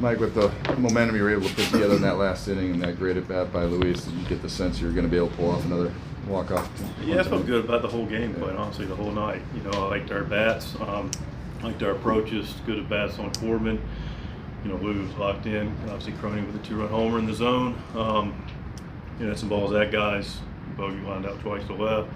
Mike, with the momentum you were able to put together in that last inning and that great at bat by Luis, did you get the sense you were going to be able to pull off another walk-off? Yeah, I felt good about the whole game, quite honestly, the whole night. You know, I liked our bats, liked our approaches, good at bats on Corbin. You know, Louis was locked in. Obviously, Cronenworth with a 2-run homer in the zone. You know, some balls at guys. Bogey lined out twice to left.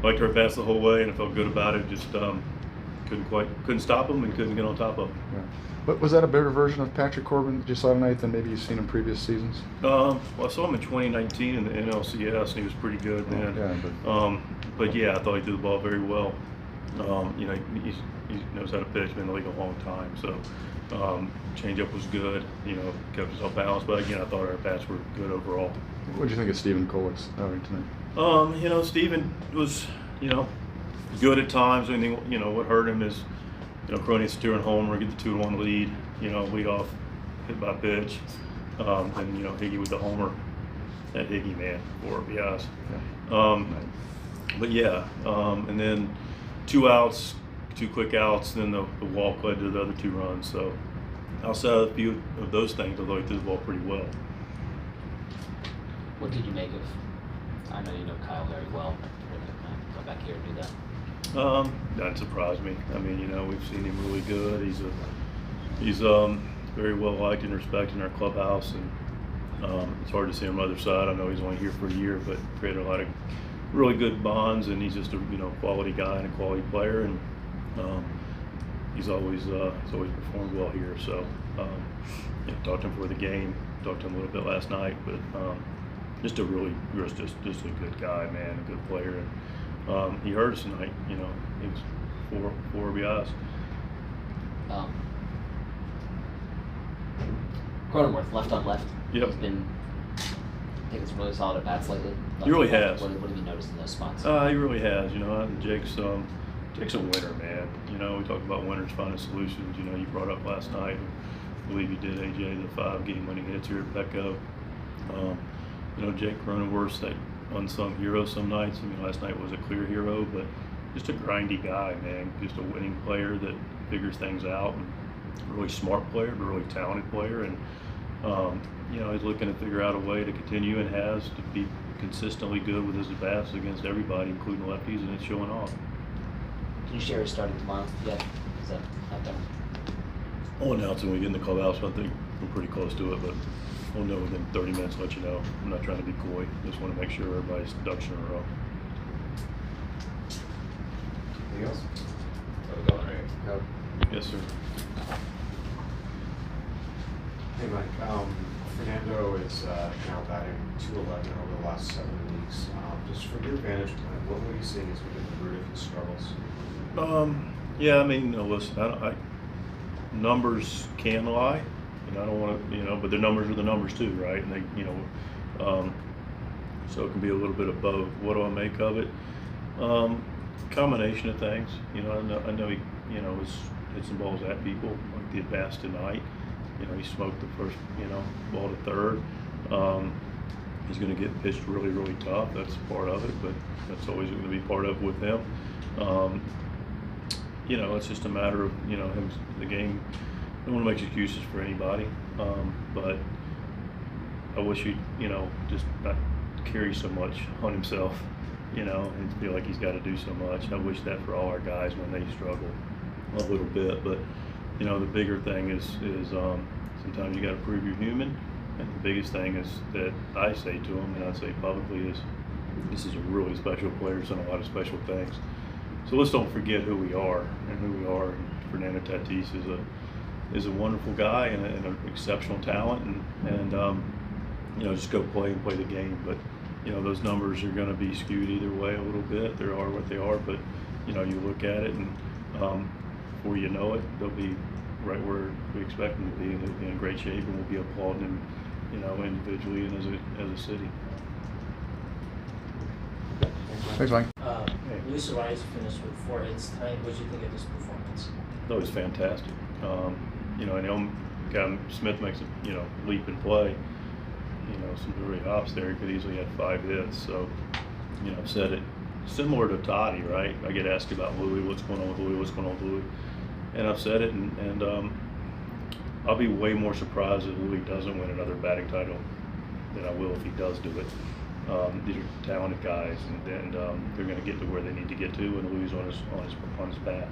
Liked our bats the whole way, and I felt good about it. Just couldn't stop them and couldn't get on top of them. Yeah. But was that a better version of Patrick Corbin that you saw tonight than maybe you've seen in previous seasons? Well, I saw him in 2019 in the NLCS, and he was pretty good then. Yeah, but yeah, I thought he threw the ball very well. You know, he knows how to pitch. Been in the league a long time, so changeup was good. You know, kept us off balance. But again, I thought our bats were good overall. What did you think of Stephen Kolek's outing tonight? You know, Stephen was, you know, good at times. I mean, you know, what hurt him is, you know, Cronenworth's 2-run homer, get the 2-1 lead. You know, lead off, hit by pitch, and you know, Higgy with the homer. That Higgy man, for RBIs. Yeah. But yeah, and then 2 outs, 2 quick outs, then the walk led to the other 2 runs. So outside of a few of those things, I thought he threw the ball pretty well. What did you make of? I know you know Kyle very well. Come back here and do that. Doesn't surprise me. I mean, you know, we've seen him really good. He's very well liked and respected in our clubhouse, and it's hard to see him on the other side. I know he's only here for a year, but created a lot of really good bonds, and he's just a quality guy and a quality player, and he's always performed well here. So yeah, talked to him for the game, talked to him a little bit last night, but just a good guy, man, a good player. And he hurt us tonight. You know, he was four RBIs. Cronenworth, left on left. Yep. He's been, I think it's really solid at bats lately. He really has. What have you noticed in those spots? He really has. You know, Jake's a winner, man. You know, we talk about winners finding solutions. You know, you brought up last night. I believe you did, AJ, the 5 game-winning hits here at Petco. You know, Jake Cronenworth's that unsung hero some nights. I mean, last night was a clear hero, but just a grindy guy, man. Just a winning player that figures things out. And a really smart player, but a really talented player. And, you know, he's looking to figure out a way to continue and has to be consistently good with his at-bats against everybody, including lefties, and it's showing off. Can you share his starting tomorrow? Yeah. Is that out there? I'll announce when we get in the clubhouse. I think we're pretty close to it, but we'll know within 30 minutes, let you know. I'm not trying to be coy. Just want to make sure everybody's ducks in a row. Anything else? No. Yes, sir. Hey, Mike. Fernando is now batting .211 over the last 7 weeks. Just from your vantage point, what were you seeing as we get the root of his struggles? Yeah, I mean, listen, numbers can lie. And I don't want to, but the numbers are the numbers too, right? And they, so it can be a little bit of both. What do I make of it? Combination of things. I know he, was hit some balls at people, like the at-bats tonight. He smoked the first, ball to third. He's going to get pitched really, really tough. That's part of it, but that's always going to be part of it with him. It's just a matter of, him, the game. I don't want to make excuses for anybody, but I wish he'd, just not carry so much on himself, and feel like he's got to do so much. I wish that for all our guys when they struggle a little bit, but the bigger thing is sometimes you got to prove you're human, and the biggest thing is that I say to him, and I say publicly, is this is a really special player, who's done a lot of special things. So let's don't forget who we are and who we are. Fernando Tatís is a wonderful guy and an exceptional talent, and just go play and play the game. But those numbers are going to be skewed either way a little bit. They are what they are, but you look at it, and before you know it, they'll be right where we expect them to be, and they'll be in great shape, and we'll be applauding them, individually and as a city. Thanks, Mike. Luis Arraez finished with 4 hits tonight. What did you think of his performance? That was fantastic. I know Smith makes a leap and play. Some really hops there. He could easily had 5 hits. So, I've said it similar to Toddy, right? I get asked about Louis, what's going on with Louis, and I've said it, and I'll be way more surprised if Louis doesn't win another batting title than I will if he does do it. These are talented guys, and they're going to get to where they need to get to, and Louis on his path.